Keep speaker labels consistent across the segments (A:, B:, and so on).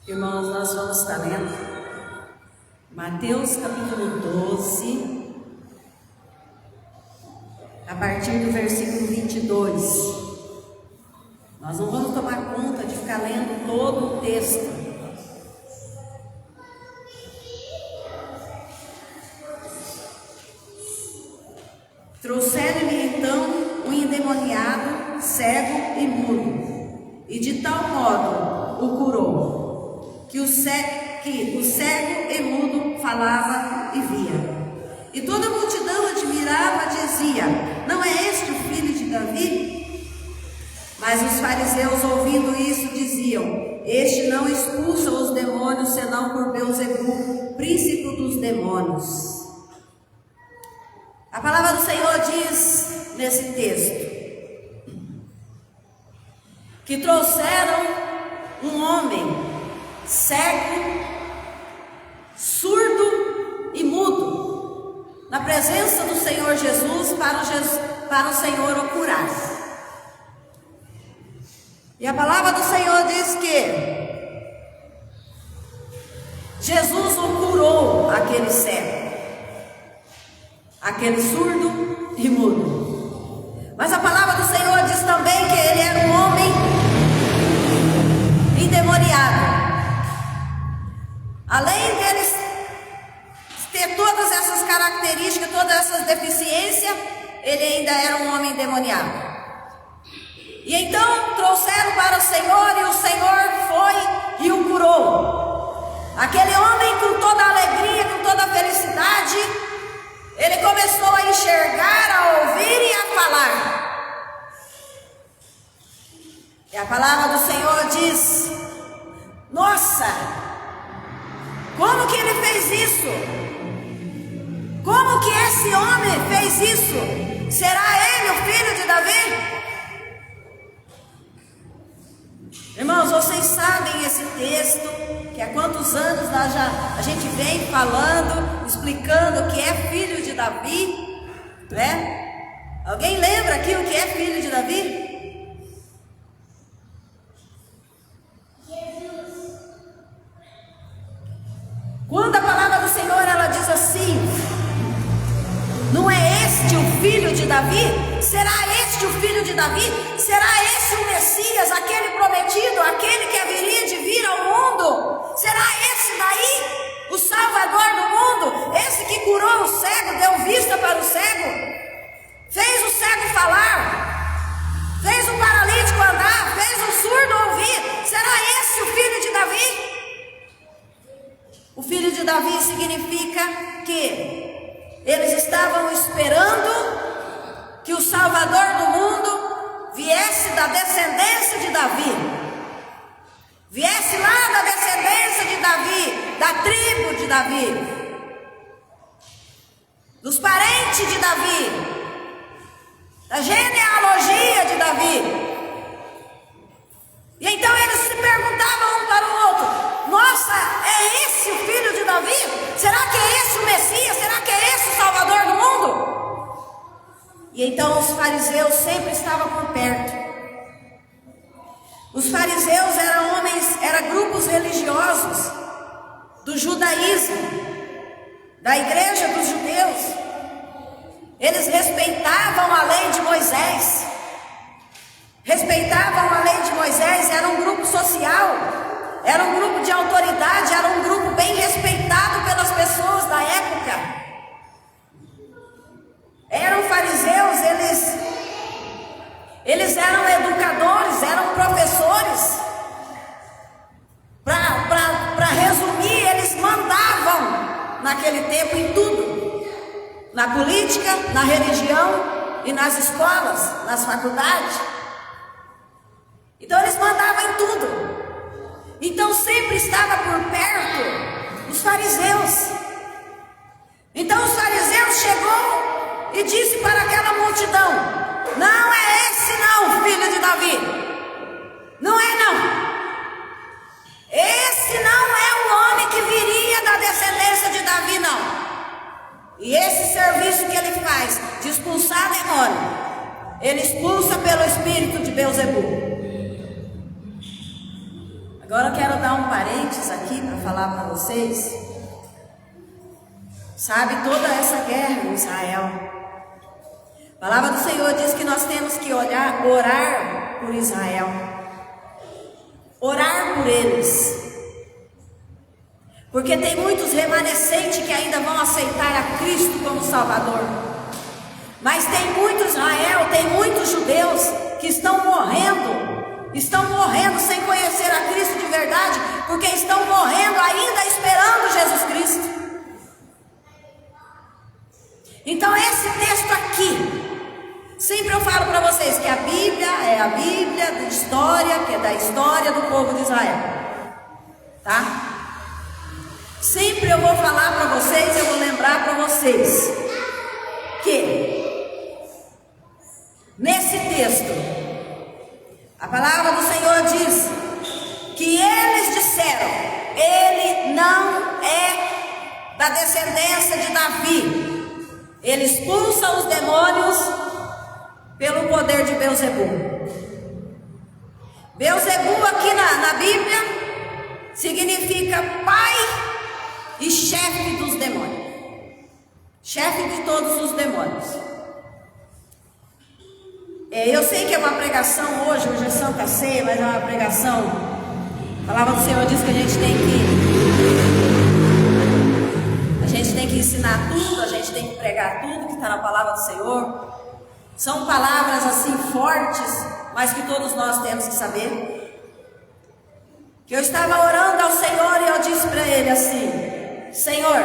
A: Irmãos, nós vamos estar lendo Mateus capítulo 12, a partir do versículo 22. Nós não vamos tomar conta de ficar lendo todo o texto. Trouxeram-lhe então um endemoniado, cego e mudo, e de tal modo o curou, que o cego e mudo falava e via. E toda a multidão admirava, dizia: não é este o filho de Davi? Mas os fariseus, ouvindo isso, diziam: este não expulsa os demônios, senão por Beelzebu, príncipe dos demônios. A palavra do Senhor diz nesse texto que trouxeram um homem cego, surdo e mudo na presença do Senhor Jesus para o Senhor o curar. E a palavra do Senhor diz que Jesus o curou, aquele cego, aquele surdo e mudo. Mas a palavra do Senhor diz também que ele era um homem endemoniado. Além deles ter todas essas características, todas essas deficiências, ele ainda era um homem endemoniado. E então trouxeram para o Senhor, e o Senhor foi e o curou. Aquele homem, com toda a alegria, com toda a felicidade, ele começou a enxergar, a ouvir e a falar. E a palavra do Senhor diz: nossa, como que ele fez isso? Como que esse homem fez isso? Será ele o filho de Davi? Irmãos, vocês sabem esse texto, que há quantos anos a gente vem falando, explicando o que é filho de Davi, né? Alguém lembra aqui o que é filho de Davi? Quando a palavra do Senhor ela diz assim: não é este o filho de Davi? Será este o filho de Davi? Será esse o Messias, aquele prometido, aquele que haveria de vir ao mundo? Será esse daí o Salvador do mundo? Esse que curou o cego, deu vista para o cego, fez o cego falar, fez o paralítico andar, fez o surdo ouvir? Será esse o filho de Davi? O filho de Davi significa que eles estavam esperando que o Salvador do mundo viesse da descendência de Davi, viesse lá da descendência de Davi, da tribo de Davi, dos parentes de Davi, da genealogia de Davi. E então eles se perguntavam um para o outro: nossa, é esse o filho de Davi? Será que é esse o Messias? Será que é esse o Salvador do mundo? E então os fariseus sempre estavam por perto. Os fariseus eram grupos religiosos do judaísmo, da igreja dos judeus. Eles respeitavam a lei de Moisés. Respeitavam a lei de Moisés, era um grupo social, era um grupo de autoridade, era um grupo bem respeitado pelas pessoas da época. Eram fariseus, eles eram educadores, eram professores. Para resumir, eles mandavam naquele tempo em tudo, na política, na religião e nas escolas, nas faculdades. Então eles mandavam em tudo. Então sempre estava por perto os fariseus. Então os fariseus chegou e disse para aquela multidão: não é esse não, filho de Davi. Não é não. Esse não é o homem que viria da descendência de Davi, não. E esse serviço que ele faz de expulsar demônio, ele expulsa pelo espírito de Beelzebu. Agora eu quero dar um parênteses aqui para falar para vocês. Sabe, toda essa guerra em Israel, a palavra do Senhor diz que nós temos que orar por Israel, orar por eles, porque tem muitos remanescentes que ainda vão aceitar a Cristo como Salvador, mas tem muito Israel, tem muitos judeus que estão morrendo sem conhecer a Cristo de verdade, porque estão morrendo ainda esperando Jesus Cristo. Então esse texto aqui, sempre eu falo para vocês que a Bíblia é a Bíblia da história, que é da história do povo de Israel, tá? Sempre eu vou falar para vocês, eu vou lembrar para vocês que nesse texto a palavra do Senhor diz que eles disseram: ele não é da descendência de Davi. Ele expulsa os demônios pelo poder de Belzebu. Belzebu aqui na Bíblia significa pai e chefe dos demônios. Chefe de todos os demônios. Eu sei que é uma pregação hoje é Santa Ceia, mas é uma pregação. A palavra do Senhor diz que a gente tem que ensinar tudo, a gente tem que pregar tudo que está na palavra do Senhor. São palavras assim fortes, mas que todos nós temos que saber. Que eu estava orando ao Senhor e eu disse para Ele assim: Senhor,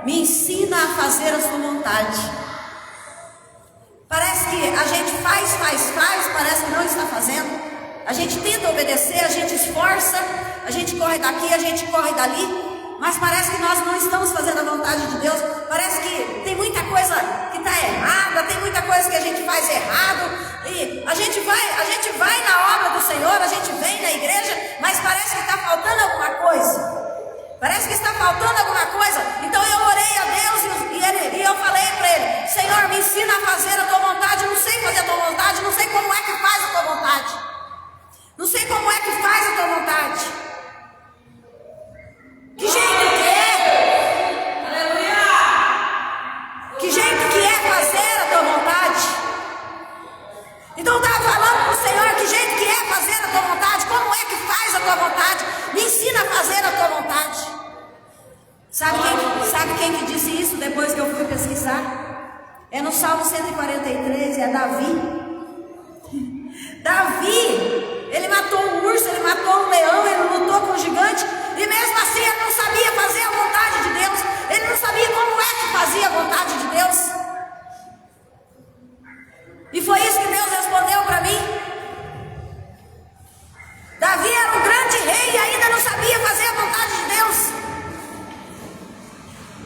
A: me ensina a fazer a sua vontade. Parece que a gente faz, parece que não está fazendo. A gente tenta obedecer, a gente esforça, a gente corre daqui, a gente corre dali, mas parece que nós não estamos fazendo a vontade de Deus. Parece que tem muita coisa que está errada, tem muita coisa que a gente faz errado, e a gente vai na obra do Senhor, a gente vem na igreja, mas parece que está faltando alguma coisa. Parece que está faltando alguma coisa. Então eu orei a Deus e eu falei para Ele: Senhor, me ensina a fazer a tua vontade. Eu não sei fazer a tua vontade, não sei como é que faz a tua vontade. Não sei como é que faz a tua vontade. Que jeito que é? Aleluia! Que jeito que é fazer a tua vontade? Então eu estava falando para o Senhor: que jeito que é fazer a tua vontade? Como é que faz a tua vontade? Me ensina a fazer a tua vontade. Sabe quem que disse isso depois que eu fui pesquisar? É no Salmo 143, é Davi. Davi, ele matou um urso, ele matou um leão, ele lutou com um gigante, e mesmo assim ele não sabia fazer a vontade de Deus. Ele não sabia como é que fazia a vontade de Deus. E foi isso que Deus respondeu para mim. Davi era um grande rei e ainda não sabia fazer a vontade de Deus.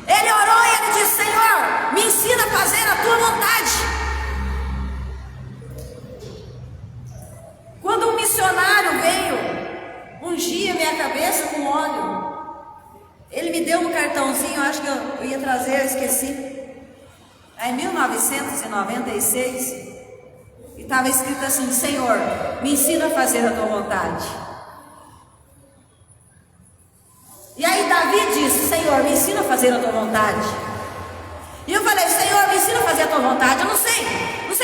A: Ele orou e ele disse: Senhor, me ensina a fazer a tua vontade. Quando um missionário veio ungir minha cabeça com óleo, ele me deu um cartãozinho, acho que eu ia trazer, eu esqueci. É em 1996, e estava escrito assim: Senhor, me ensina a fazer a tua vontade. E aí Davi disse: Senhor, me ensina a fazer a tua vontade. E eu falei: Senhor, me ensina a fazer a tua vontade. Eu não sei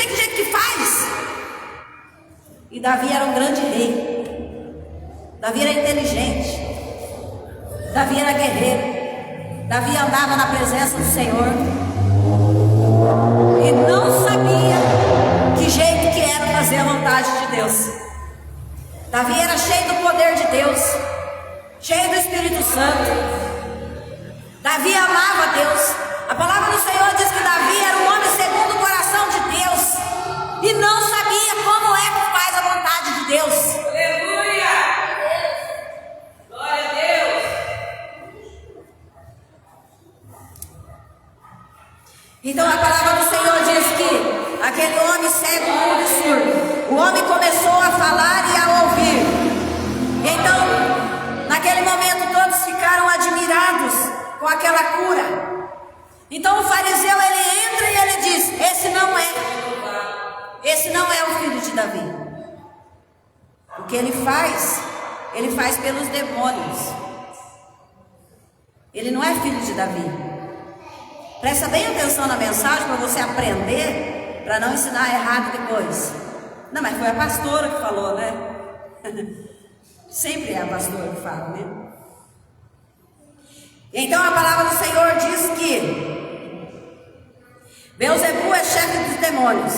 A: que jeito que faz. E Davi era um grande rei. Davi era inteligente. Davi era guerreiro. Davi andava na presença do Senhor e não sabia que jeito que era fazer a vontade de Deus. Davi era cheio do poder de Deus, cheio do Espírito Santo. Davi amava Deus. A palavra do Senhor diz que Davi era um homem segundo o coração de Deus e não sabia como é que faz a vontade de Deus. Aleluia! Glória a Deus! Então a palavra do Senhor diz que aquele homem cego, mudo e surdo, o homem começou a falar e a ouvir. Então, naquele momento todos ficaram admirados com aquela cura. Então o fariseu, ele entra e ele diz: esse não é o filho de Davi. O que ele faz ele faz pelos demônios. Ele não é filho de Davi. Presta bem atenção na mensagem para você aprender, para não ensinar errado depois. Não, mas foi a pastora que falou, né? Sempre é a pastora que fala, né? Então a palavra do Senhor diz que Beelzebu é chefe dos demônios.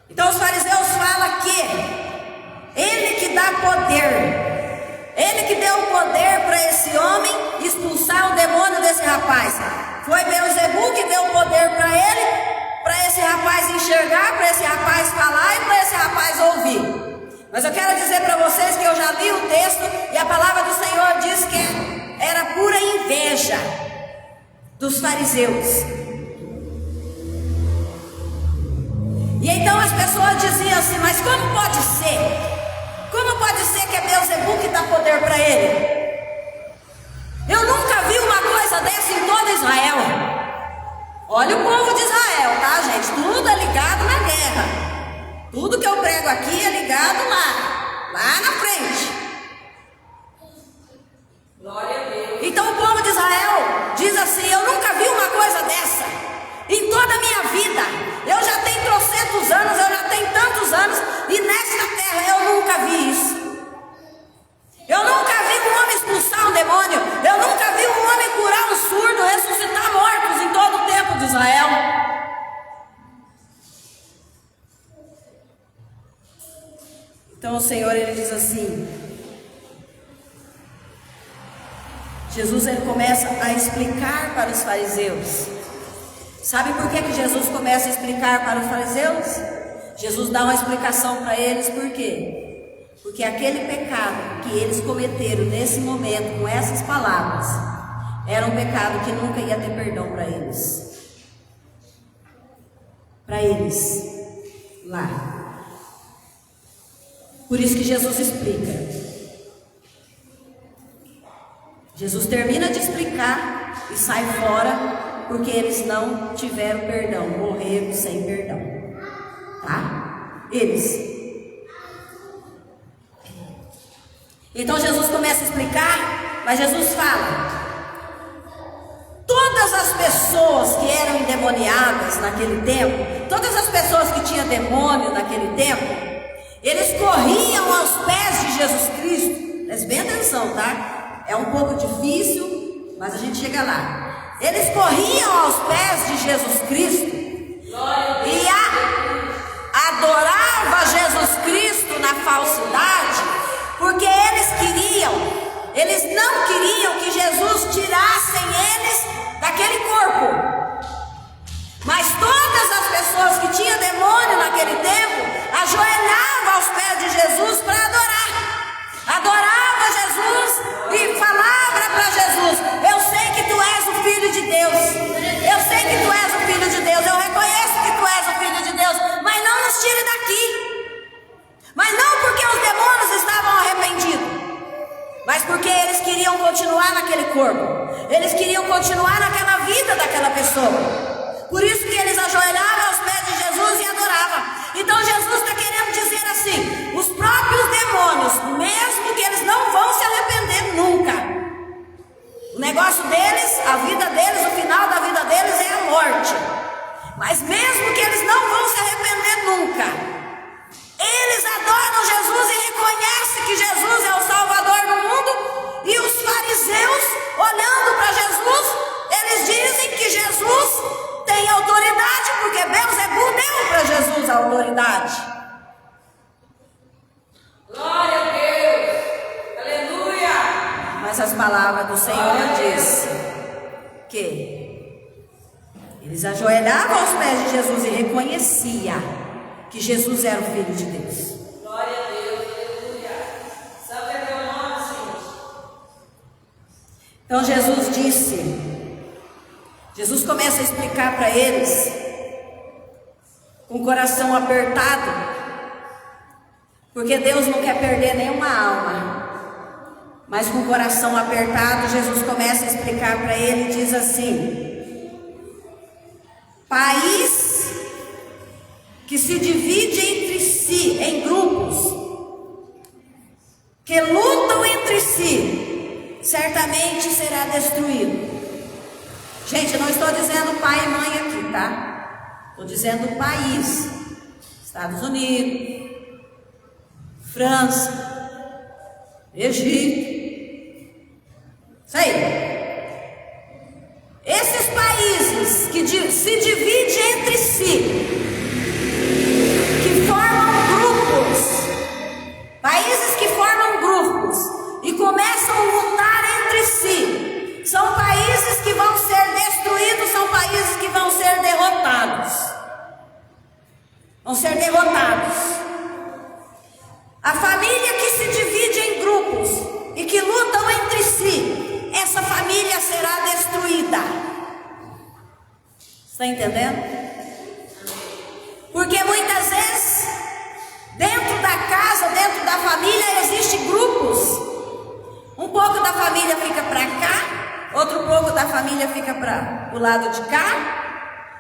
A: Então os fariseus falam que ele que dá poder, ele que deu o poder para esse homem expulsar o demônio desse rapaz. Foi Beelzebu que deu o poder para ele, para esse rapaz enxergar, para esse rapaz falar e para esse rapaz ouvir. Mas eu quero dizer para vocês que eu já li o texto e a palavra do Senhor diz que era pura inveja dos fariseus. E então as pessoas diziam assim, mas como pode ser? Como pode ser que é Beelzebu que dá poder para ele? Eu nunca vi uma coisa dessa em todo Israel. Olha o povo de Israel, tá, gente? Tudo é ligado na guerra. Tudo que eu prego aqui é ligado lá na frente. Glória a Deus. Então o povo de Israel diz assim, eu nunca vi uma coisa dessa em toda a minha vida. Eu já tenho trocentos anos, eu já tenho tantos anos, e nesta terra eu nunca vi isso. Eu nunca vi um homem expulsar um demônio. Eu nunca vi um homem curar um surdo, ressuscitar mortos em todo o tempo de Israel. Então o Senhor, ele diz assim, Jesus, ele começa a explicar para os fariseus. Sabe por que Jesus começa a explicar para os fariseus? Jesus dá uma explicação para eles, por quê? Porque aquele pecado que eles cometeram nesse momento, com essas palavras, era um pecado que nunca ia ter perdão para eles. Para eles, lá. Por isso que Jesus explica. Jesus termina de explicar e sai fora, porque eles não tiveram perdão, morreram sem perdão. Tá? Eles. Então Jesus começa a explicar, mas Jesus fala: todas as pessoas que eram endemoniadas naquele tempo, todas as pessoas que tinham demônio naquele tempo, eles corriam aos pés de Jesus Cristo. Preste bem atenção, tá? É um pouco difícil, mas a gente chega lá. Eles corriam aos pés de Jesus Cristo e adorava Jesus Cristo na falsidade, porque eles não queriam que Jesus tirassem eles daquele corpo. Mas todas as pessoas que tinham demônio naquele tempo ajoelhavam aos pés de Jesus para adorar. Adorava Jesus e falava para Jesus: eu sei que tu és o Filho de Deus. Eu sei que tu és o Filho de Deus. Eu reconheço que tu és o Filho de Deus. Mas não nos tire daqui. Mas não porque os demônios estavam arrependidos, mas porque eles queriam continuar naquele corpo. Eles queriam continuar naquela vida daquela pessoa. Por isso que eles ajoelhavam aos pés de Jesus e adoravam. Então Jesus está querendo dizer assim: os próprios demônios, mesmo que eles não vão se arrepender nunca, o negócio deles, a vida deles, o final da vida deles é a morte. Mas mesmo que eles não vão se arrepender nunca, eles adoram Jesus e reconhecem que Jesus é o Salvador do mundo. E os fariseus, olhando para Jesus, eles dizem que Jesus tem autoridade, porque Beelzebu deu para Jesus a autoridade. Glória a Deus, aleluia. Mas as palavras do Senhor diz que eles ajoelhavam aos pés de Jesus e reconheciam que Jesus era o Filho de Deus. Glória a Deus, aleluia. Santo é teu nome, Senhor. Então Jesus começa a explicar para eles, com o coração apertado, porque Deus não quer perder nenhuma alma. Mas com o coração apertado, Jesus começa a explicar para ele e diz assim: país que se divide entre si em grupos, que lutam entre si, certamente será destruído. Gente, não estou dizendo pai e mãe aqui, tá? Estou dizendo país. Estados Unidos, França, Egito. Isso aí. Esses países que se dividem entre si, que formam grupos, países que formam grupos e começam a lutar entre si, são países que vão ser destruídos, são países que vão ser derrotados. Vão ser derrotados. A família que se divide em grupos e que lutam entre si, essa família será destruída. Está entendendo? Porque muitas vezes, dentro da casa, dentro da família, existem grupos. Um pouco da família fica para cá, outro pouco da família fica para o lado de cá.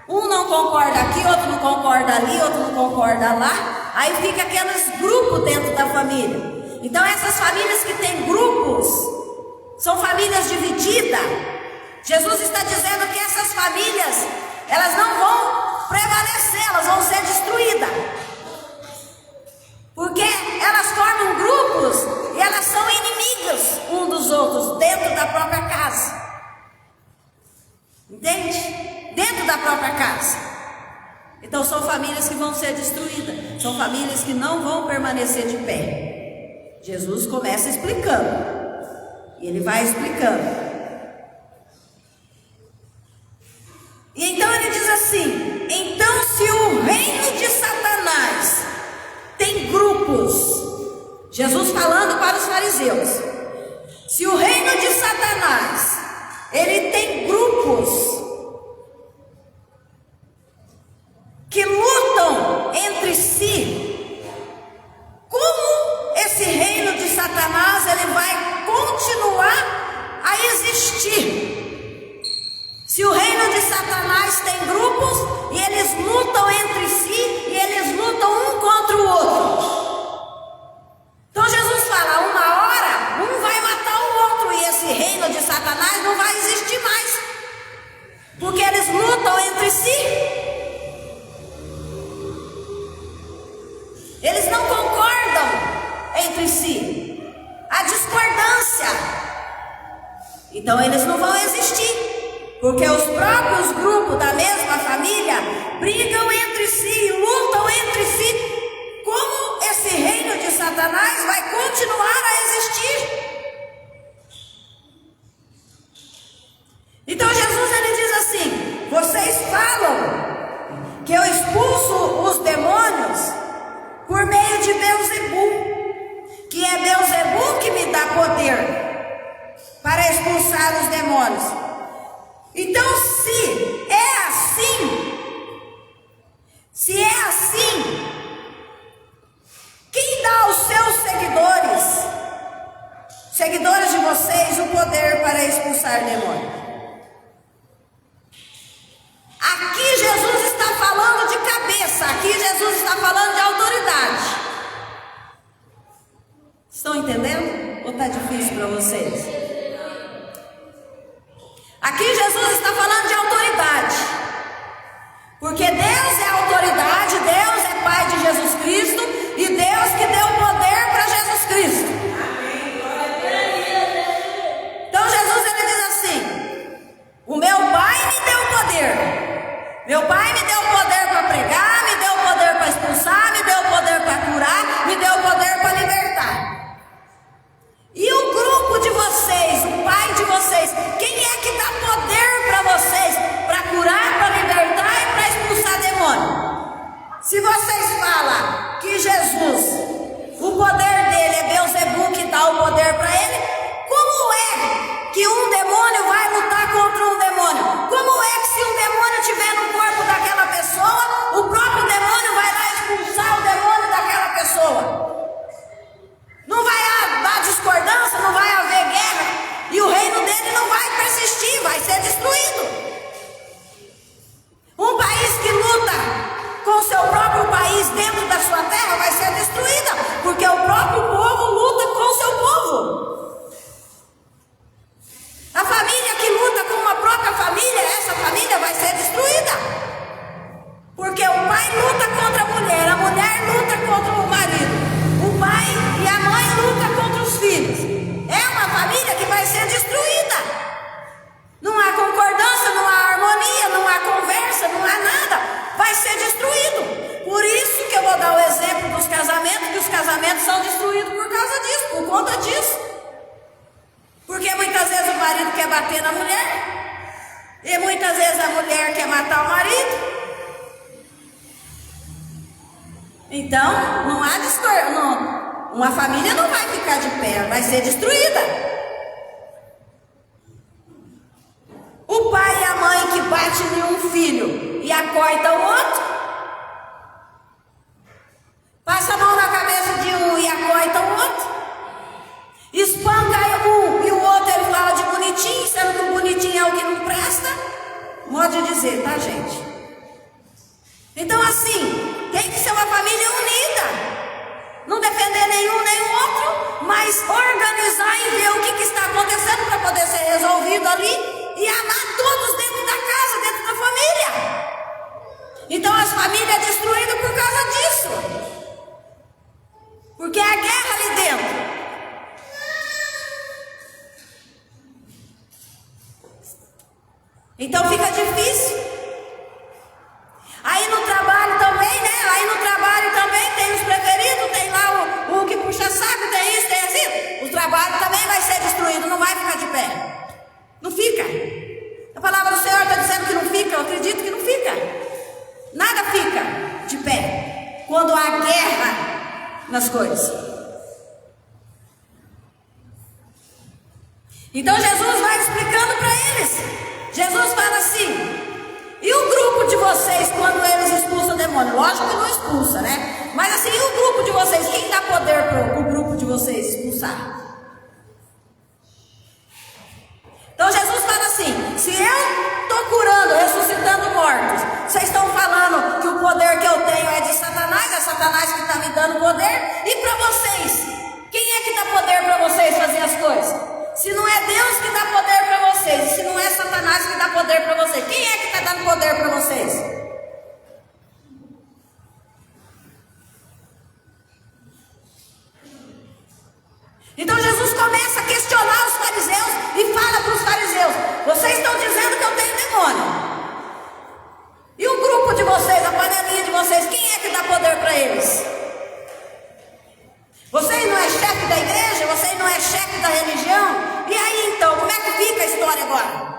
A: Um não concorda aqui, outro não concorda ali, outro não concorda lá. Aí fica aqueles grupos dentro da família. Então essas famílias que têm grupos são famílias divididas. Jesus está dizendo que essas famílias, elas não vão prevalecer, elas vão ser destruídas. Porque elas formam grupos e elas são inimigas um dos outros dentro da própria casa. Entende? Dentro da própria casa. Então são famílias que vão ser destruídas. São famílias que não vão permanecer de pé. Jesus começa explicando. E ele vai explicando. E então ele diz assim: então se o reino de Satanás tem grupos, Jesus falando para os fariseus, se o reino de Satanás ele tem grupos que lutam entre si, como esse reino de Satanás ele vai continuar a existir? Se o reino de Satanás tem grupos e eles lutam entre si e eles lutam um contra o outro. Então Jesus fala, uma hora um vai matar o outro e esse reino de Satanás não vai existir mais, porque eles lutam entre si. Eles não concordam entre si. Há discordância. Então eles não vão existir. Porque os próprios grupos da mesma família brigam entre si, lutam entre si. Como esse reino de Satanás vai continuar a existir? Então Jesus ele diz assim: vocês falam que eu expulso os demônios por meio de Beelzebul, que é Beelzebul que me dá poder para expulsar os demônios. Então se é assim, quem dá aos seus seguidores de vocês, o poder para expulsar demônios? Aqui Jesus está falando de cabeça, aqui Jesus está falando de autoridade. Estão entendendo? Ou está difícil para vocês? Aqui Jesus está falando de autoridade. Porque Deus é autoridade, Deus é Pai de Jesus Cristo e Deus que deu poder para Jesus Cristo. Então Jesus ele diz assim: o meu Pai me deu poder. Meu Pai me deu poder para pregar, me deu poder para expulsar, me deu poder para curar, me deu poder para libertar. E o grupo de vocês Porque muitas vezes o marido quer bater na mulher, e muitas vezes a mulher quer matar o marido. Então, não há discórdia, uma família não vai ficar de pé, vai ser destruída. O pai e a mãe que batem em um filho e acorta o outro, passa a mão na cabeça de um e acorta o outro, espanca um e o outro ele fala de bonitinho, sendo que o bonitinho é o que não presta. Modo de dizer, tá, gente? Então assim, tem que ser uma família unida, não defender nenhum nem o outro, mas organizar e ver o que está acontecendo para poder ser resolvido ali e amar todos dentro da casa, dentro da família. Então as famílias destruídas por causa disso, porque há guerra ali dentro. Então fica difícil. Aí no trabalho também, né? Aí no trabalho também tem os preferidos, tem lá o que puxa saco, tem isso, tem assim. O trabalho também vai ser destruído, não vai ficar de pé. Não fica. A palavra do Senhor está dizendo que não fica, eu acredito que não fica. Nada fica de pé quando há guerra nas coisas. Então Jesus vai explicando para eles. Jesus fala assim: e o grupo de vocês quando eles expulsam o demônio? Lógico que não expulsa, né? Mas assim, e o grupo de vocês? Quem dá poder para o grupo de vocês expulsar? Então Jesus fala assim: se eu estou curando, ressuscitando mortos, vocês estão falando que o poder que eu tenho é de Satanás, é Satanás que está me dando poder. E para vocês, quem é que dá poder para vocês fazer as coisas? Se não é Deus que dá poder para vocês, se não é Satanás que dá poder para vocês, quem é que está dando poder para vocês? Então Jesus começa a questionar os fariseus e fala para os fariseus: vocês estão dizendo que eu tenho demônio. E o grupo de vocês, a panelinha de vocês, quem é que dá poder para eles? Vocês não é chefe da igreja? Vocês não é chefe da religião? E aí então, como é que fica a história agora?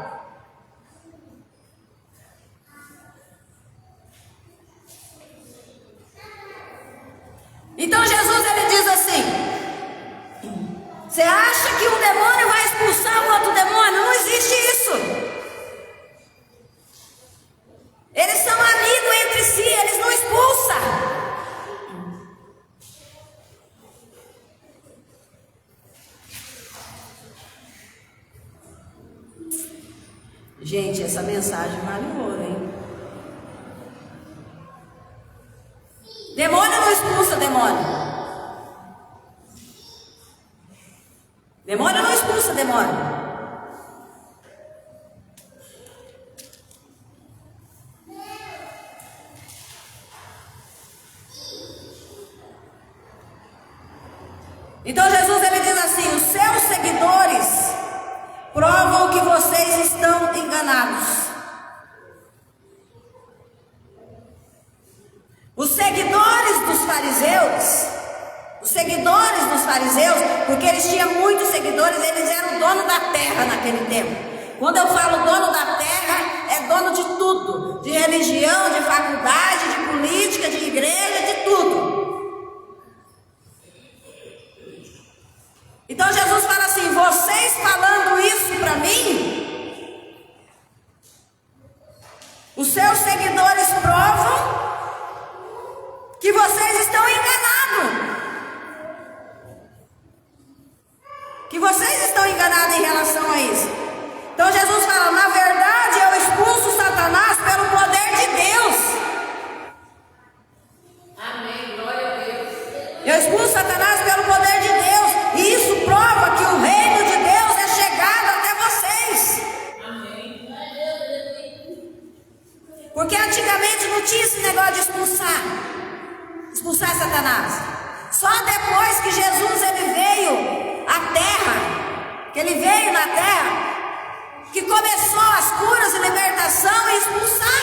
A: Então Jesus ele diz assim: você acha que um demônio vai expulsar o outro demônio? Não existe isso. Eles são amigos entre si, eles não expulsam. Gente, essa mensagem vale ouro, hein? Demônio não expulsa demônio. Demônio não expulsa demônio. Então Jesus ele diz assim: os seus seguidores provam que vocês estão enganados. Os seguidores dos fariseus, porque eles tinham muitos seguidores, eles eram dono da terra naquele tempo. Quando eu falo dono da terra, é dono de tudo, de religião, de faculdade, de política, de igreja, de tudo. Então Jesus fala assim: vocês falando isso para mim, os seus seguidores provam que vocês estão enganados. Que vocês estão enganados em relação a isso. Então Jesus fala: na verdade eu expulso Satanás pelo poder de Deus.
B: Amém, glória a Deus.
A: Eu expulso Satanás pelo poder de Deus. E isso prova que o reino de Deus é chegado até vocês.
B: Amém.
A: Porque antigamente não tinha esse negócio de expulsar Satanás. Só depois que Jesus ele veio à terra, que ele veio na terra, que começou as curas e libertação e expulsar.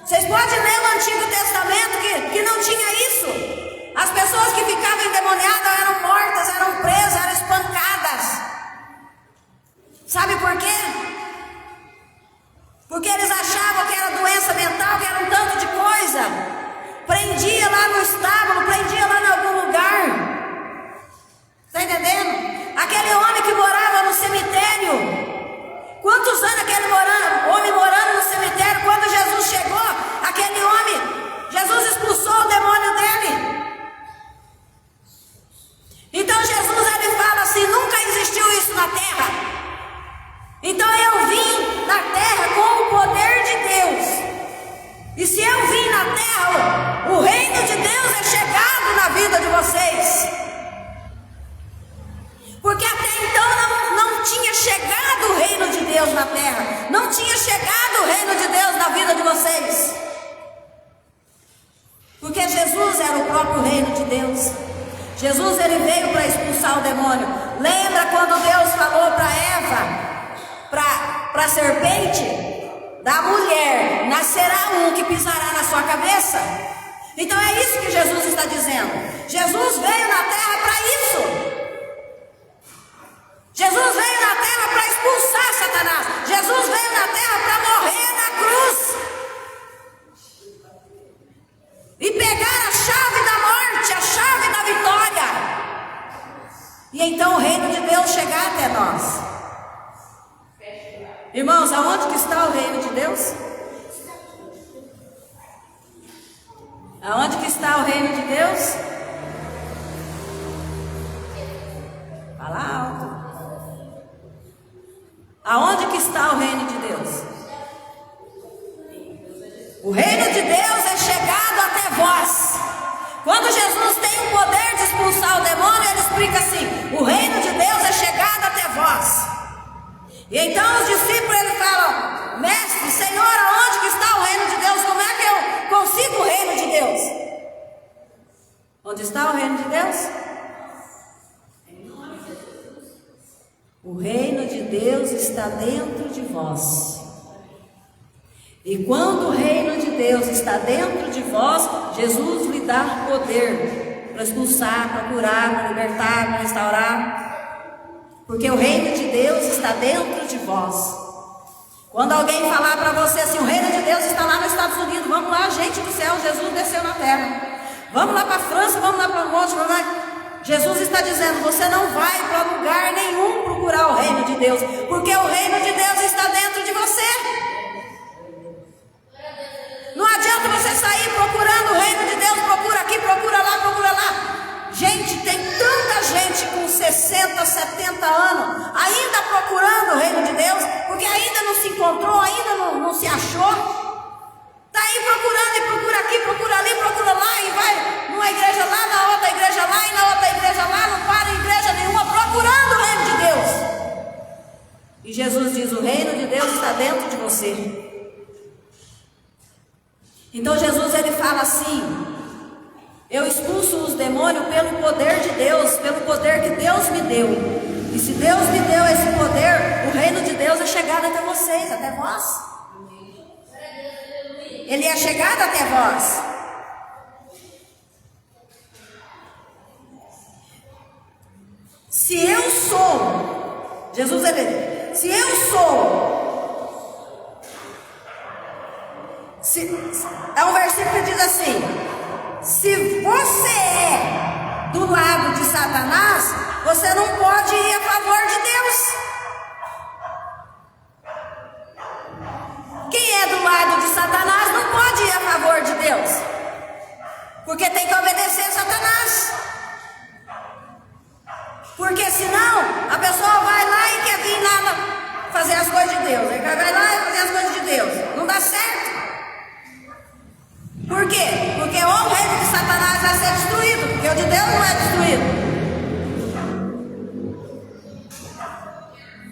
A: Vocês podem ler no Antigo Testamento que não tinha isso. As pessoas que ficavam endemoniadas eram mortas, eram presas, eram espancadas. Porque até então não tinha chegado o reino de Deus na terra. Não tinha chegado o reino de Deus na vida de vocês. Porque Jesus era o próprio reino de Deus. Jesus, ele veio para expulsar o demônio. Lembra quando Deus falou para Eva, para a serpente? Da mulher nascerá um que pisará na sua cabeça. Então é isso que Jesus está dizendo. Jesus veio na terra para isso. Jesus veio na terra para expulsar Satanás. Jesus veio na terra para morrer na cruz e pegar a chave da morte, a chave da vitória, e então o reino de Deus chegar até nós. Irmãos, aonde que está o reino de Deus? Aonde que está o reino de Deus? Fala alto. Aonde que está o reino de Deus? O reino de Deus é chegado até vós. Quando Jesus tem o poder de expulsar o demônio, ele explica assim: o reino de Deus é chegado até vós. E então os discípulos, ele falam: mestre, Senhor, aonde que está o reino de Deus? Como é que eu consigo o reino de Deus? Onde está o reino de Deus? O reino de Deus está dentro de vós. E quando o reino de Deus está dentro de vós, Jesus lhe dá poder para expulsar, para curar, para libertar, para restaurar. Porque o reino de Deus está dentro de vós. Quando alguém falar para você assim: o reino de Deus está lá nos Estados Unidos, vamos lá, gente do céu, Jesus desceu na terra. Vamos lá para a França, vamos lá para o monte, vamos lá. Jesus está dizendo: você não vai para lugar nenhum procurar o reino de Deus, porque o reino de Deus está dentro de você. Não adianta você sair procurando o reino de Deus, procura aqui, procura lá, procura lá. Gente, tem tanta gente com 60, 70 anos ainda procurando o reino de Deus, porque ainda não se encontrou, ainda não se achou. Está aí procurando e procura aqui, procura ali, procura lá, e vai numa igreja lá, na outra igreja lá, e na outra igreja lá, não para em igreja nenhuma procurando o reino de Deus. E Jesus diz: o reino de Deus está dentro de você. Então Jesus, ele fala assim: eu expulso os demônios pelo poder de Deus, pelo poder que Deus me deu. E se Deus me deu esse poder, o reino de Deus é chegado até vocês, até vós. Ele é chegado até vós. Se eu sou, Jesus, se eu sou, é um versículo que diz assim: se você é do lado de Satanás, você não pode ir a favor de Deus. Quem é do lado de Satanás não pode ir a favor de Deus, porque tem que obedecer a Satanás. Porque senão a pessoa vai lá e quer vir lá fazer as coisas de Deus. Ele vai lá e fazer as coisas de Deus. Não dá certo. Por quê? Porque o reino de Satanás vai ser destruído, porque o de Deus não é destruído.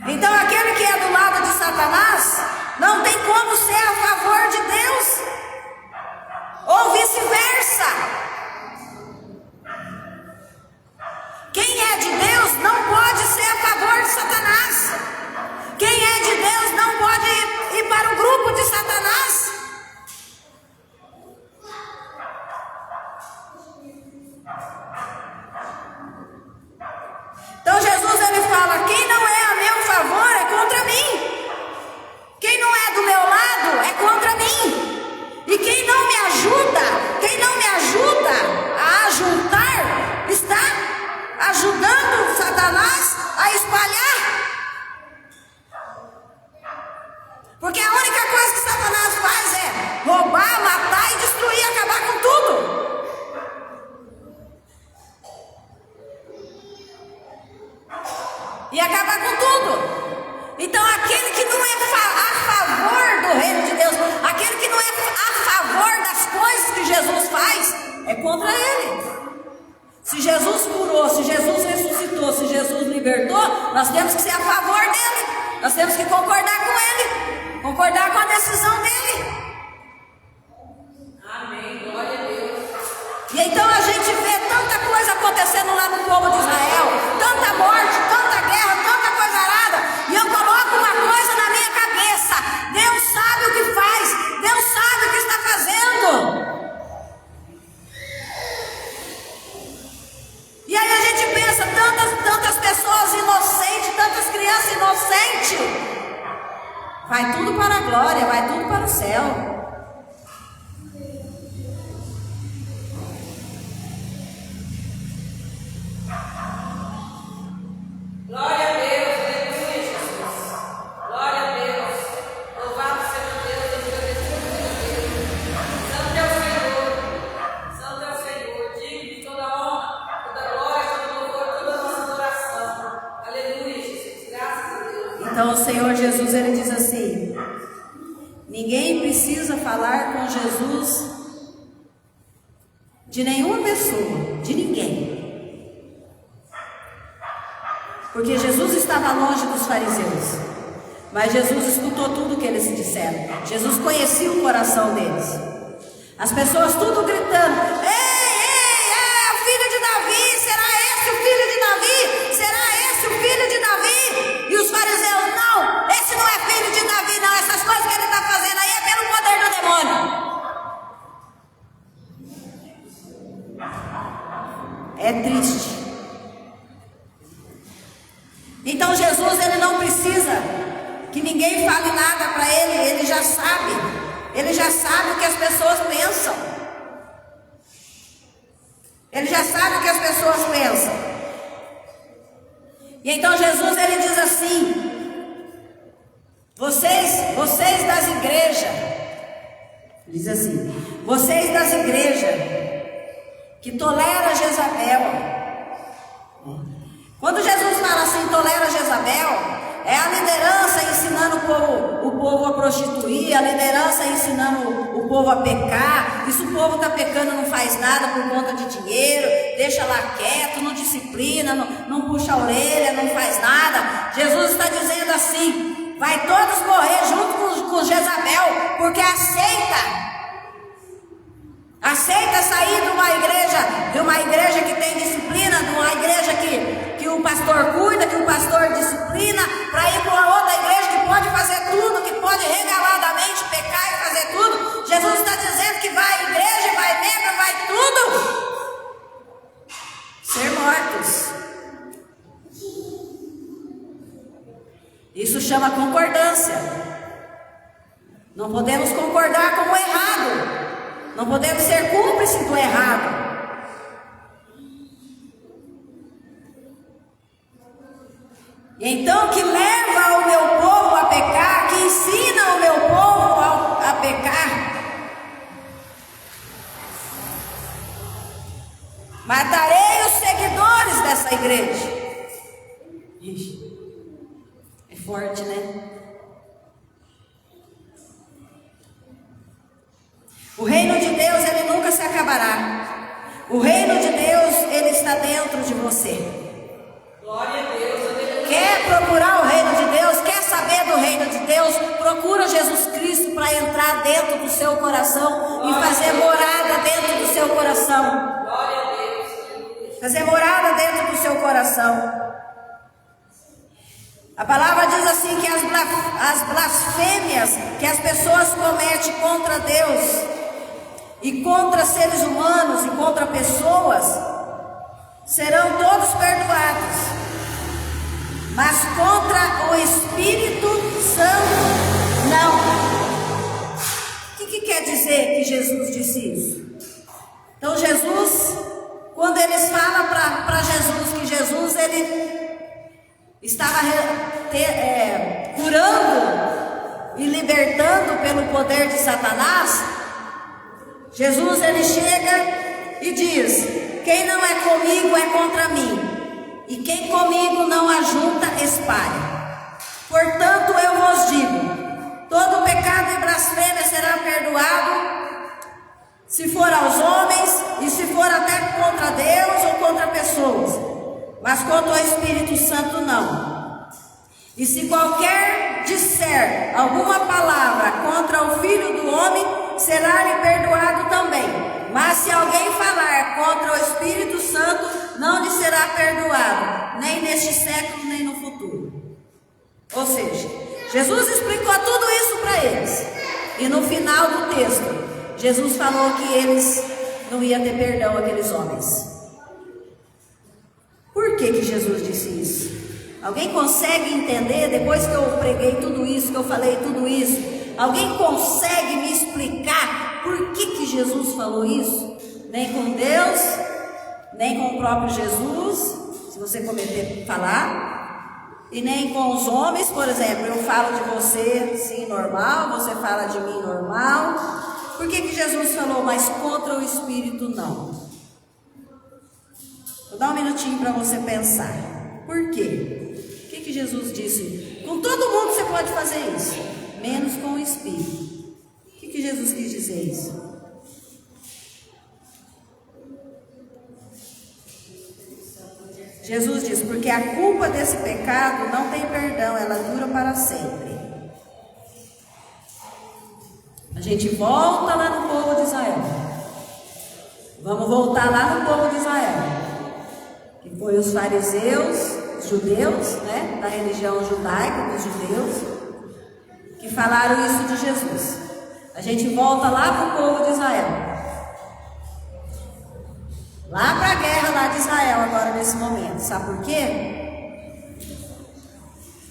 A: Então aquele que é do lado de Satanás não tem como ser a favor de Deus, ou vice-versa. Quem é de Deus não pode ser a favor de Satanás. Quem é de Deus não pode ir para o grupo de Satanás. Então Jesus, ele fala: quem não é a meu favor é contra mim. Quem não é do meu lado é contra mim. E quem não me ajuda a ajuntar, está ajudando Satanás a espalhar. Porque a única coisa que Satanás faz é roubar, matar e destruir, acabar com tudo. E acabar com tudo. Então aquele que não é a favor do reino de Deus, aquele que não é a favor das coisas que Jesus faz, é contra ele. Se Jesus curou, se Jesus ressuscitou, se Jesus libertou, nós temos que ser a favor dele. Nós temos que concordar com ele, concordar com a decisão dele.
B: Amém. Glória a Deus.
A: E então a gente vê tanta coisa acontecendo lá no povo de Israel, tanta morte, tanta guerra, tanta coisa arada, e eu coloco uma coisa na minha cabeça: Deus sabe o que faz, Deus sabe o que está fazendo. E aí a gente pensa, tantas pessoas inocentes, tantas crianças inocentes, vai tudo para a glória, vai tudo para o céu.
B: Glória a Deus, aleluia, Jesus. Glória a Deus. Louvado seja Deus, Santo é o Senhor. Santo é o Senhor. Digno de toda honra, toda glória, todo louvor, toda nossa adoração. Aleluia, Jesus. Graças a Deus.
A: Então o Senhor Jesus, ele diz assim: ninguém precisa falar com Jesus de nenhuma pessoa, de ninguém. Porque Jesus estava longe dos fariseus, mas Jesus escutou tudo o que eles disseram. Jesus conhecia o coração deles. As pessoas tudo gritando: é o filho de Davi, será esse o filho de Davi? Será esse o filho de Davi? E os fariseus: não, esse não é filho de Davi não, essas coisas que ele está fazendo aí é pelo poder do demônio. É triste. Então Jesus, ele não precisa que ninguém fale nada para ele, ele já sabe o que as pessoas pensam. Ele já sabe o que as pessoas pensam. E então Jesus, ele diz assim: vocês das igrejas, diz assim, vocês das igrejas que toleram Jezabel. Quando Jesus fala assim, tolera Jezabel, é a liderança ensinando o povo a prostituir, a liderança ensinando o povo a pecar. E se o povo está pecando, não faz nada por conta de dinheiro, deixa lá quieto, não disciplina, não puxa a orelha, não faz nada. Jesus está dizendo assim: vai todos morrer junto com Jezabel, porque aceita sair de uma igreja que tem disciplina, de uma igreja que o pastor cuida, que o pastor disciplina, para ir para uma outra igreja que pode fazer tudo, que pode regaladamente pecar e fazer tudo. Jesus está dizendo que vai à igreja, vai membro, vai tudo ser mortos. Isso chama concordância. Não podemos concordar com o errado. Não podemos ser cúmplices do errado. Então, que leva o meu povo a pecar, que ensina o meu povo a pecar. Matarei os seguidores dessa igreja. É forte, né? O reino de Deus, ele nunca se acabará. O reino de Deus, ele está dentro de você.
B: Glória a Deus.
A: Quer procurar o reino de Deus? Quer saber do reino de Deus? Procura Jesus Cristo para entrar dentro do seu coração e fazer morada dentro do seu coração.
B: Glória a Deus.
A: Fazer morada dentro do seu coração. A palavra diz assim que as blasfêmias que as pessoas cometem contra Deus e contra seres humanos e contra pessoas serão todos perdoados. Mas contra o Espírito Santo, não. O que quer dizer que Jesus disse isso? Então Jesus, quando eles falam para Jesus que Jesus, ele estava curando e libertando pelo poder de Satanás, Jesus, ele chega e diz: quem não é comigo é contra mim. E quem comigo não ajunta, espalha. Portanto, eu vos digo: todo pecado e blasfêmia será perdoado, se for aos homens, e se for até contra Deus ou contra pessoas, mas contra o Espírito Santo não. E se qualquer disser alguma palavra contra o Filho do Homem, será-lhe perdoado também. Mas se alguém falar contra o Espírito Santo, não lhe será perdoado, nem neste século, nem no futuro. Ou seja, Jesus explicou tudo isso para eles. E no final do texto, Jesus falou que eles não iam ter perdão, aqueles homens. Por que Jesus disse isso? Alguém consegue entender, depois que eu preguei tudo isso, que eu falei tudo isso, alguém consegue me explicar por que Jesus falou isso? Nem com Deus, nem com o próprio Jesus, se você cometer falar, e nem com os homens. Por exemplo, eu falo de você sim, normal, você fala de mim normal. Por que Jesus falou, mas contra o Espírito não? Vou dar um minutinho para você pensar. Por quê? O que Jesus disse? Com todo mundo você pode fazer isso, menos com o Espírito. O que Jesus quis dizer isso? Jesus diz, porque a culpa desse pecado não tem perdão, ela dura para sempre. A gente volta lá no povo de Israel. Vamos voltar lá no povo de Israel, que foi os fariseus, os judeus, né, da religião judaica, dos judeus, que falaram isso de Jesus. A gente volta lá para o povo de Israel. Lá para a guerra lá de Israel agora nesse momento. Sabe por quê?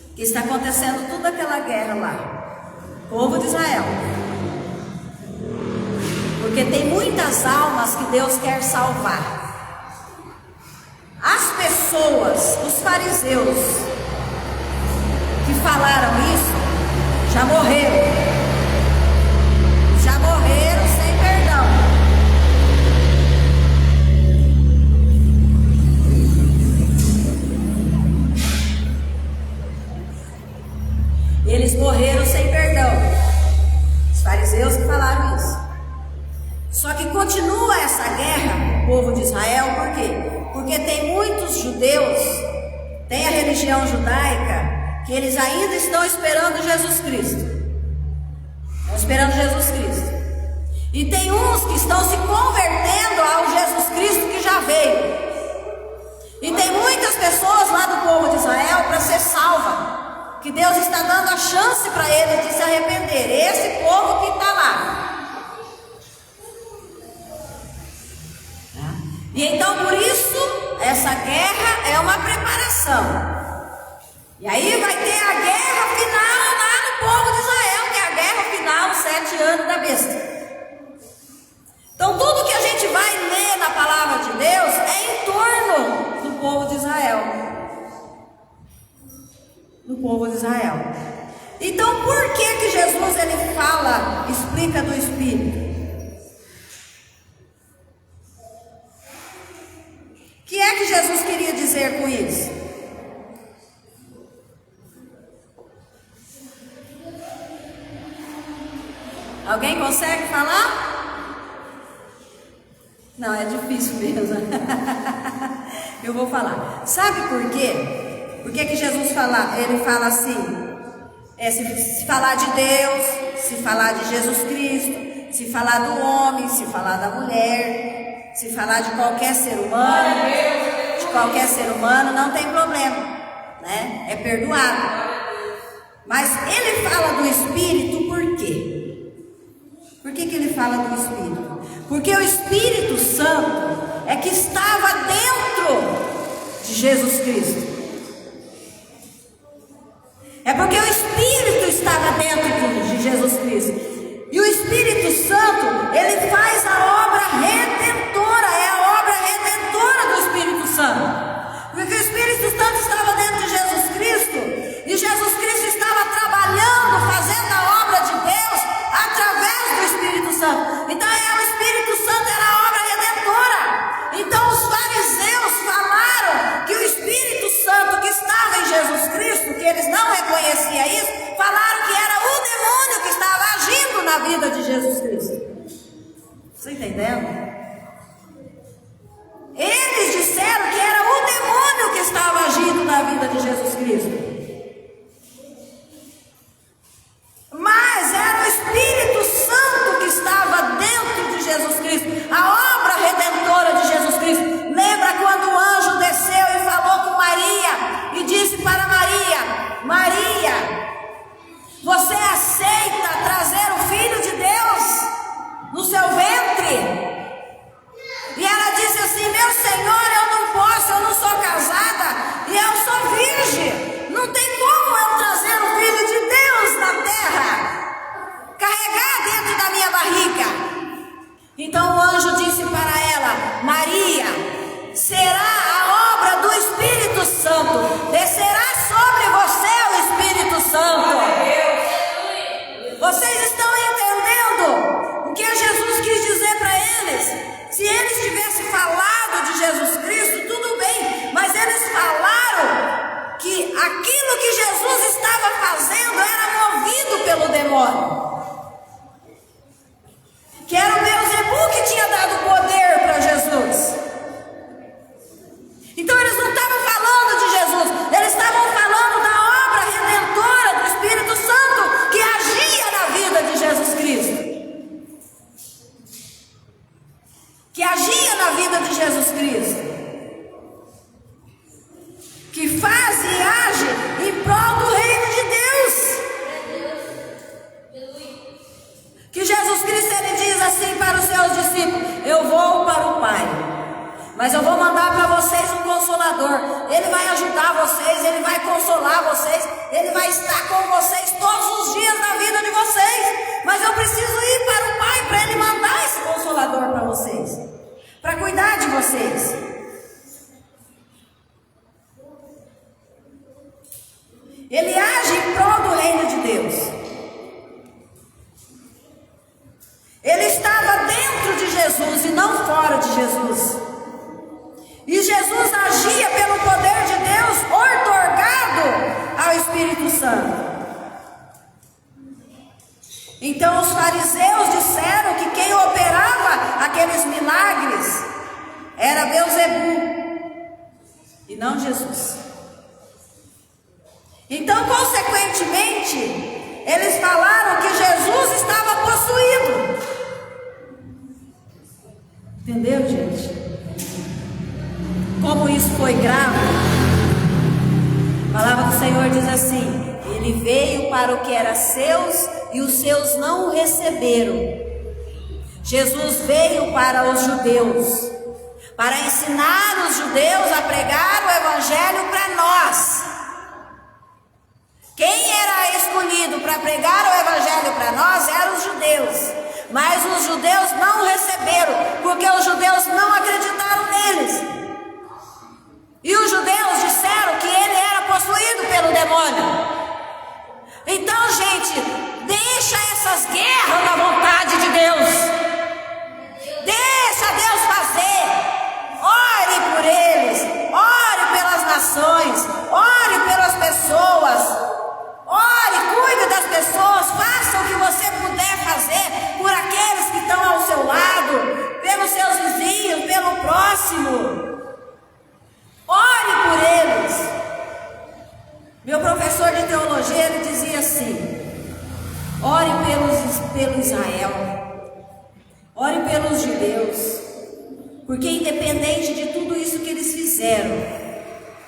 A: Porque está acontecendo toda aquela guerra lá. Povo de Israel. Porque tem muitas almas que Deus quer salvar. As pessoas, os fariseus que falaram isso, já morreram. Já morreram sem perdão. Eles morreram sem perdão. Os fariseus que falaram isso. Só que continua essa guerra, o povo de Israel, por quê? Porque tem muitos judeus, tem a religião judaica, que eles ainda estão esperando Jesus Cristo. Estão esperando Jesus Cristo. E tem uns que estão se convertendo ao Jesus Cristo que já veio. E tem muitas pessoas lá do povo de Israel para ser salva, que Deus está dando a chance para eles de se arrepender. Esse povo que está lá. E então por isso essa guerra é uma preparação. E aí vai ter a guerra final lá no povo de Israel, que é a guerra final, os 7 anos da besta. Então tudo que a gente vai ler na palavra de Deus é em torno do povo de Israel. Do povo de Israel. Então por que Jesus ele fala, explica do Espírito? O que é que Jesus queria dizer com isso? Alguém consegue falar? Não, é difícil mesmo. Eu vou falar. Sabe por quê? Por que Jesus fala? Ele fala assim: se falar de Deus, se falar de Jesus Cristo, se falar do homem, se falar da mulher, se falar de qualquer ser humano, não tem problema, né? É perdoado. Mas ele fala do Espírito por quê? Por que ele fala do Espírito? Porque o Espírito Santo é que estava dentro de Jesus Cristo. É porque o Espírito estava dentro de Jesus Cristo. E o Espírito Santo, ele faz a obra redentora, é a obra redentora do Espírito Santo. Porque o Espírito Santo estava dentro de Jesus Cristo, e Jesus Cristo estava trabalhando, fazendo a obra de Deus através do Espírito Santo. Então o Espírito Santo era a obra redentora. Então os fariseus falaram que o Espírito Santo que estava em Jesus Cristo, que eles não reconheciam isso, falaram que era o demônio que estava agindo na vida de Jesus Cristo. Você entendendo? Eles disseram de Jesus Cristo. Mas era o Espírito Santo que estava dentro de Jesus Cristo, a obra redentora de Jesus Cristo. Lembra quando o anjo desceu e falou com Maria e disse para Maria: Maria, você aceita trazer o Filho de Deus no seu ventre? E ela disse assim: meu Senhor, eu não posso, eu não sou casada e eu sou virgem. Não tem como eu trazer o Filho de Deus na terra, carregar dentro da minha barriga. Então o anjo disse para ela: Maria, será a obra do Espírito Santo, descerá sobre você o Espírito Santo. Vocês estão entendendo o que Jesus quis dizer para eles? Se eles tivessem falado de Jesus Cristo, tudo bem, mas eles falaram que aquilo que Jesus estava fazendo era movido pelo demônio, que era o Beelzebub que tinha dado poder para Jesus. Então eles não estavam falando de Jesus, eles estavam falando da obra redentora do Espírito Santo que agia na vida de Jesus Cristo, que agia na vida de Jesus Cristo, que faz e age em prol do reino de Deus. Que Jesus Cristo, ele diz assim para os seus discípulos: eu vou para o Pai, mas eu vou mandar para vocês um Consolador. Ele vai ajudar vocês, ele vai consolar vocês, ele vai estar com vocês todos os dias da vida de vocês. Mas eu preciso ir para o Pai para ele mandar esse Consolador para vocês, para cuidar de vocês. Ele age em prol do reino de Deus. Ele estava dentro de Jesus e não fora de Jesus. E Jesus agia pelo poder de Deus outorgado ao Espírito Santo. Então os fariseus disseram que quem operava aqueles milagres era Beelzebub e não Jesus. Então, consequentemente, eles falaram que Jesus estava possuído. Entendeu, gente? Como isso foi grave. A palavra do Senhor diz assim: ele veio para o que era seus e os seus não o receberam. Jesus veio para os judeus, para ensinar os judeus a pregar o evangelho para nós. Quem era escolhido para pregar o evangelho para nós eram os judeus, mas os judeus não o receberam, porque os judeus não acreditaram neles. E os judeus disseram que ele era possuído pelo demônio. Então, gente, deixa essas guerras na vontade de Deus. Deixa Deus fazer. Ore por eles, ore pelas nações, ore pelas pessoas. Ore, cuide das pessoas, faça o que você puder fazer por aqueles que estão ao seu lado, pelos seus vizinhos, pelo próximo. Ore por eles. Meu professor de teologia, ele dizia assim: ore pelo Israel, ore pelos judeus, porque independente de tudo isso que eles fizeram,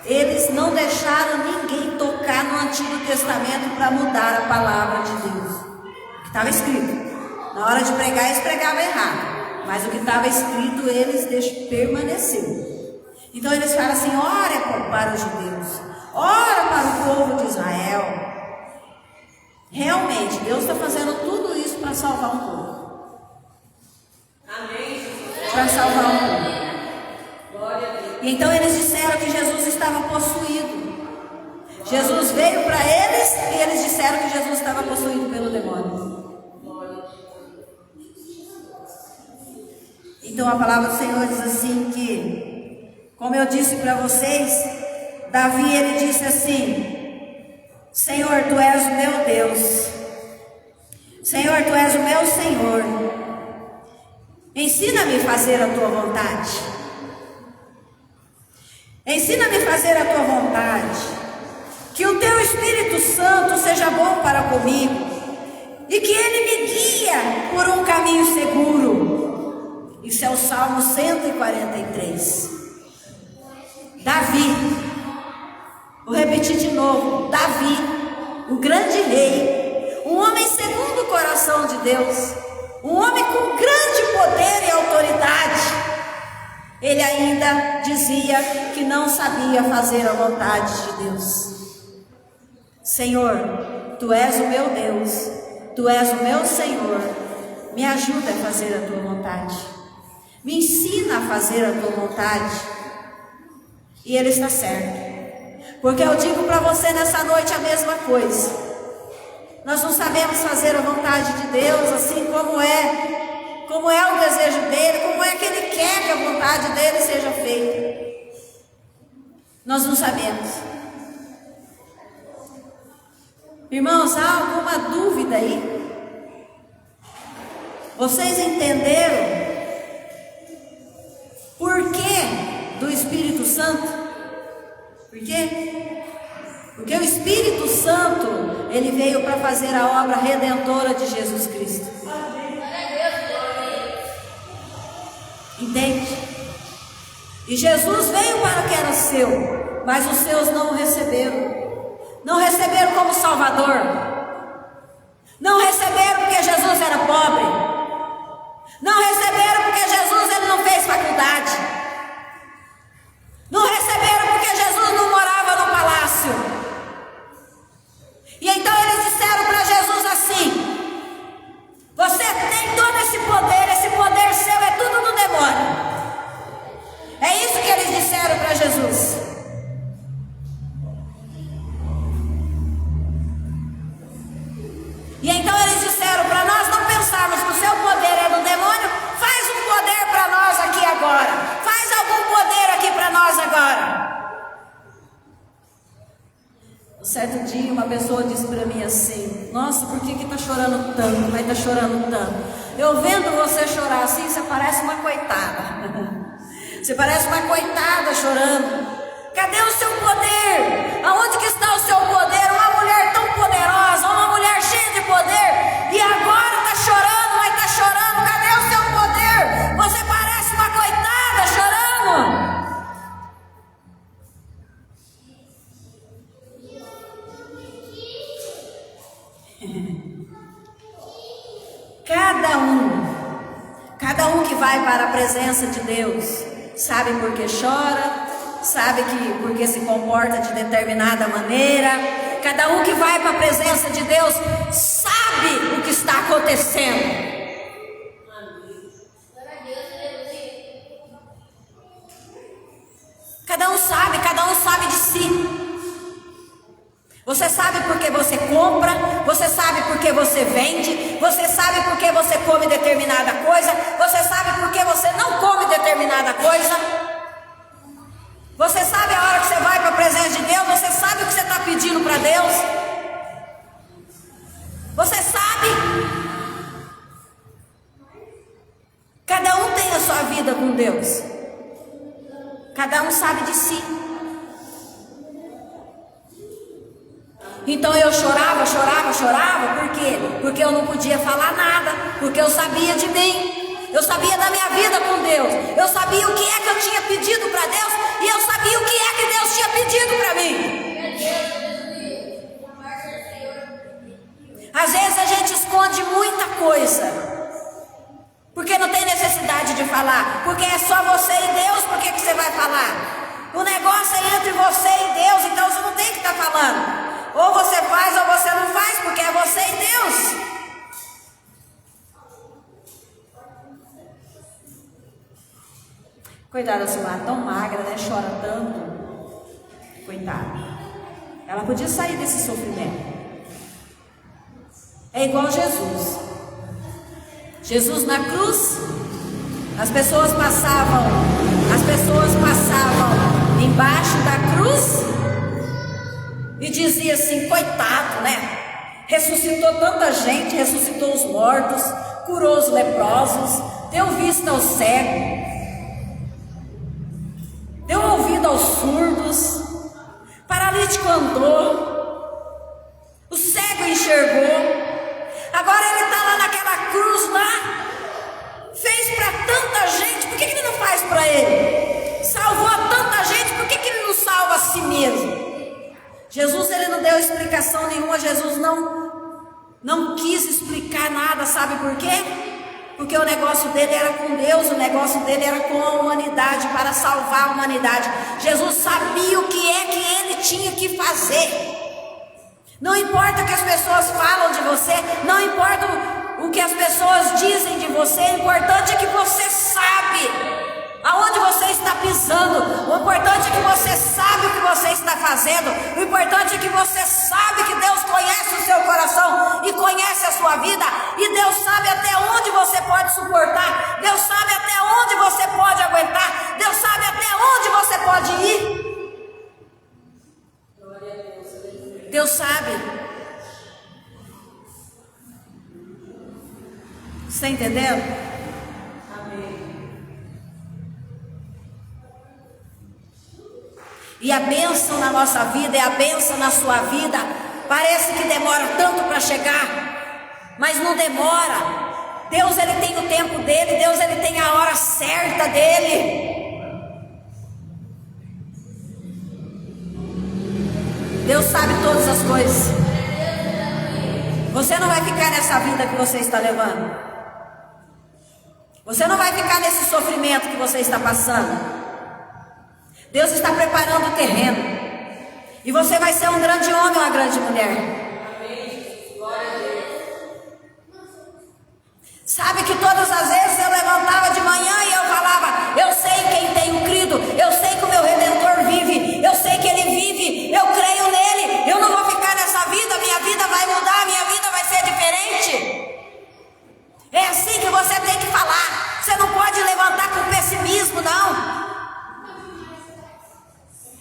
A: eles não deixaram ninguém tocar no Antigo Testamento para mudar a palavra de Deus. O que estava escrito. Na hora de pregar, eles pregavam errado, mas o que estava escrito, eles permaneceu. Então eles falam assim: ora para os judeus, ora para o povo de Israel. Realmente, Deus está fazendo tudo isso para salvar um povo.
B: Amém.
A: Para salvar um povo. E então eles disseram que Jesus estava possuído. Jesus veio para eles e eles disseram que Jesus estava possuído pelo demônio. Então a palavra do Senhor diz assim que, como eu disse para vocês, Davi, ele disse assim: Senhor, tu és o meu Deus, Senhor, tu és o meu Senhor, ensina-me a fazer a tua vontade. Ensina-me a fazer a tua vontade. Santo seja bom para comigo e que Ele me guia por um caminho seguro. Isso é o Salmo 143. Davi, vou repetir de novo, Davi, o grande rei, um homem segundo o coração de Deus, um homem com grande poder e autoridade, ele ainda dizia que não sabia fazer a vontade de Deus. Senhor, Tu és o meu Deus, Tu és o meu Senhor, me ajuda a fazer a Tua vontade, me ensina a fazer a Tua vontade. E ele está certo, porque eu digo para você nessa noite a mesma coisa. Nós não sabemos fazer a vontade de Deus assim como é o desejo dele, como é que ele quer que a vontade dele seja feita. Nós não sabemos. Irmãos, há alguma dúvida aí? Vocês entenderam por que do Espírito Santo? Por quê? Porque o Espírito Santo, ele veio para fazer a obra redentora de Jesus Cristo. Entende? E Jesus veio para o que era seu, mas os seus não o receberam. Não receberam como Salvador. Não receberam porque Jesus era pobre. Não receberam porque Jesus ele não fez faculdade. Não receberam porque Jesus não morava no palácio. E então eles disseram para Jesus assim: você tem todo esse poder seu é tudo do demônio. É isso que eles disseram para Jesus. E então eles disseram para nós não pensarmos que o seu poder é do demônio, faz um poder para nós aqui agora. Faz algum poder aqui para nós agora. Um certo dia uma pessoa disse para mim assim: nossa, por que está chorando tanto? Vai estar chorando tanto. Eu vendo você chorar assim, você parece uma coitada. Você parece uma coitada chorando. Cadê o seu poder? Aonde que está o seu poder? Uma mulher tão poderosa, uma mulher cheia de poder, e agora está chorando, vai estar chorando. Cadê o seu poder? Você parece uma coitada chorando. Cada um que vai para a presença de Deus, sabe por que chora, sabe que porque se comporta de determinada maneira. Cada um que vai para a presença de Deus sabe o que está acontecendo. Cada um sabe de si. Você sabe porque você compra, você sabe porque você vende, você sabe porque você come determinada coisa, você sabe porque você não come determinada coisa. Você sabe a hora que você vai para a presença de Deus, você sabe o que você está pedindo para Deus. Você sabe. Cada um tem a sua vida com Deus. Cada um sabe de si. Então eu chorava, por quê? Porque eu não podia falar nada, porque eu sabia de mim, eu sabia da minha vida com Deus, eu sabia o que é que eu tinha pedido para Deus, e eu sabia o que é que Deus tinha pedido para mim. Às vezes a gente esconde muita coisa, porque não tem necessidade de falar, porque é só você e Deus, por que você vai falar? O negócio é entre você e Deus, então você não tem que estar falando. Ou você faz ou você não faz, porque é você e Deus. Coitada da Silmar, tão magra, né? Chora tanto. Coitada. Ela podia sair desse sofrimento. É igual Jesus. Jesus na cruz, as pessoas passavam embaixo da cruz e dizia assim: coitado, né? Ressuscitou tanta gente, ressuscitou os mortos, curou os leprosos, deu vista aos cegos, deu ouvido aos surdos, paralítico andou. Jesus, ele não deu explicação nenhuma. Jesus não quis explicar nada, sabe por quê? Porque o negócio dele era com Deus, o negócio dele era com a humanidade, para salvar a humanidade. Jesus sabia o que é que ele tinha que fazer. Não importa o que as pessoas falam de você, não importa o que as pessoas dizem de você, o importante é que você sabe aonde você está pisando. O importante é que você sabe o que você está fazendo. O importante é que você sabe que Deus conhece o seu coração e conhece a sua vida. E Deus sabe até onde você pode suportar. Deus sabe até onde você pode aguentar. Deus sabe até onde você pode ir. Deus sabe. Você está entendendo? E a bênção na nossa vida e a bênção na sua vida parece que demora tanto para chegar, mas não demora. Deus, ele tem o tempo dele, Deus, ele tem a hora certa dele. Deus sabe todas as coisas. Você não vai ficar nessa vida que você está levando. Você não vai ficar nesse sofrimento que você está passando. Deus está preparando o terreno. E você vai ser um grande homem ou uma grande mulher. Sabe que todas as vezes eu levantava de manhã e eu falava: eu sei quem tenho crido, eu sei que o meu Redentor vive, eu sei que Ele vive, eu creio nele, eu não vou ficar nessa vida, minha vida vai mudar, minha vida vai ser diferente. É assim que você tem que falar. Você não pode levantar com pessimismo, não.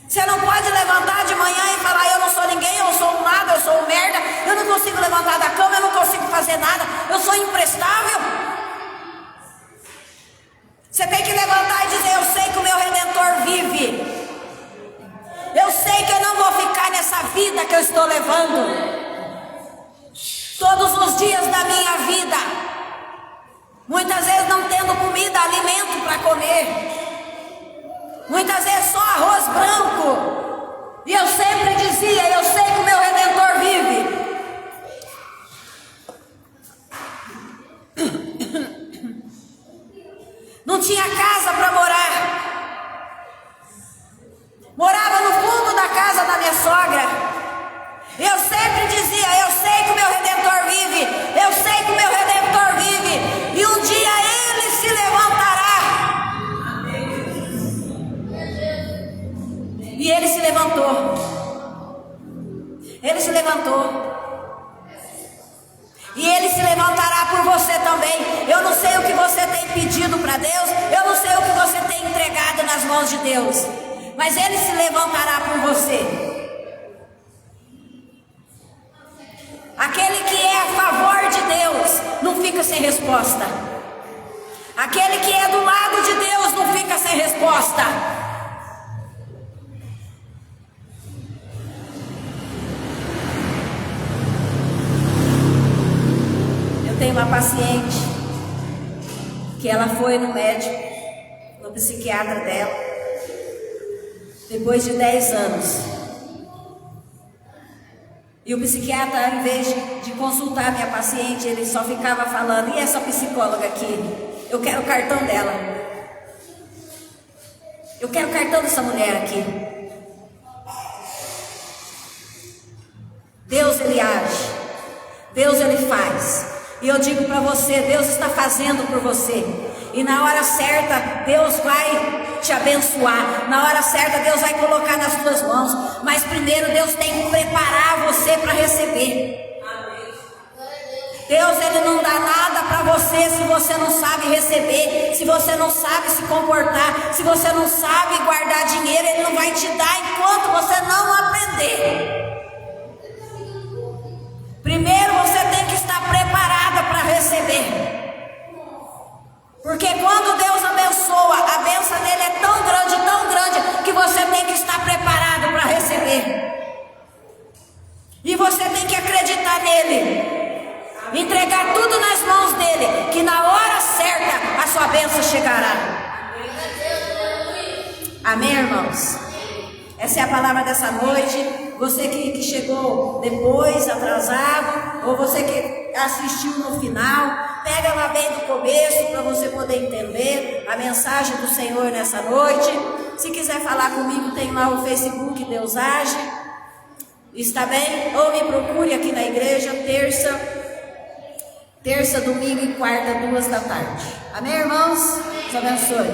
A: Você não pode levantar de manhã e falar: eu não sou ninguém, eu sou um nada, eu sou um merda, eu não consigo levantar da cama, eu não consigo fazer nada, eu sou imprestável. Você tem que levantar e dizer: eu sei que o meu Redentor vive. Eu sei que eu não vou ficar nessa vida que eu estou levando. Todos os dias da minha vida, muitas vezes não tendo comida, alimento para comer. Muitas vezes só arroz branco. E eu sempre dizia: eu sei que o meu Redentor vive. Não tinha casa para morar. Morava no fundo da casa da minha sogra. Eu sempre dizia: eu sei que o meu Redentor vive. Eu sei que o meu Redentor vive. E um dia Ele se levantará. E Ele se levantou. Ele se levantou. E Ele se levantará por você também. Eu não sei o que você tem pedido para Deus, eu não sei o que você tem entregado nas mãos de Deus, mas Ele se levantará por você. Aquele que é a favor de Deus não fica sem resposta. Aquele que é do lado de Deus não fica sem resposta. Tem uma paciente que ela foi no médico, no psiquiatra dela, depois de 10 anos. E o psiquiatra, ao invés de consultar a minha paciente, ele só ficava falando: e essa psicóloga aqui? Eu quero o cartão dela. Eu quero o cartão dessa mulher aqui. Deus, Ele age. Deus, Ele faz. E eu digo para você: Deus está fazendo por você. E na hora certa, Deus vai te abençoar. Na hora certa, Deus vai colocar nas suas mãos. Mas primeiro, Deus tem que preparar você para receber. Deus, Ele não dá nada para você se você não sabe receber, se você não sabe se comportar, se você não sabe guardar dinheiro. Ele não vai te dar enquanto você não aprender. Primeiro você tem que estar preparada para receber. Porque quando Deus abençoa, a bênção dele é tão grande, que você tem que estar preparado para receber. E você tem que acreditar nele. Entregar tudo nas mãos dele, que na hora certa a sua bênção chegará. Amém, irmãos? É Essa é a palavra dessa noite. Você que chegou depois, atrasado, ou você que assistiu no final, pega lá bem do começo para você poder entender a mensagem do Senhor nessa noite. Se quiser falar comigo, tem lá o Facebook Deus Age. Está bem? Ou me procure aqui na igreja, terça, domingo e quarta, 2 da tarde. Amém, irmãos? Deus abençoe.